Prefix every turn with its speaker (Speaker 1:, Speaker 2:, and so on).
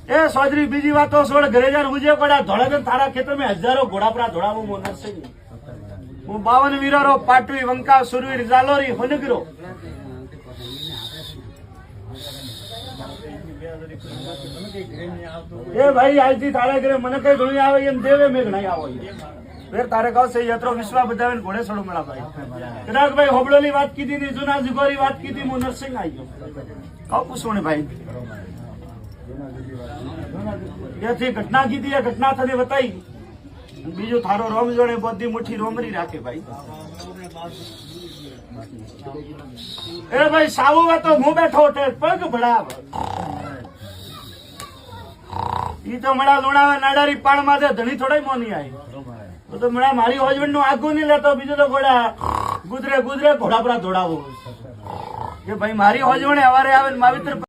Speaker 1: એ સોજરી બીજી વાતો છોડ, ઘરે જાન ઉજે પડ્યા ધોળા તારા ખેતર મેં હજારો ઘોડાપરા ધોળાવું મો નરસિંહ હું 52 વીરો પાટવી વંકા સુરવીર જાલોરી હોનગરો એ ભાઈ આજથી તારા ઘરે મને કઈ ઘણી આવે એમ દેવે મેં ઘણા આવો ફેર તારે કહો છે યત્રો વિશ્વા બધાવે ઘોડે છોડો મળા ભાઈ કદાચ ભાઈ હોબળો ની વાત કીધી ની જૂના જુગોરી વાત કીધી હું નરસિંહ આવી ગયો કહો પૂછો ને ભાઈ ત્યાંથી ઘટના કીધી એ ઘટના તને બતાવી બીજું થારો રોમ જોડે બધી મુઠ્ઠી રોમરી રાખે ભાઈ એ ભાઈ સાવું તો હું બેઠો પગ ભડાવ ઈ તો મળા લુણાવા નાડારી પાણ માં ધણી થોડા મોની આવી તો મળા મારી હોજવણ નું આગું નહીં લેતો બીજું તો ઘોડા ગુજરે ઘોડા પર દોડાવો કે ભાઈ મારી હોજવણે અવારે આવે ને માવિત્ર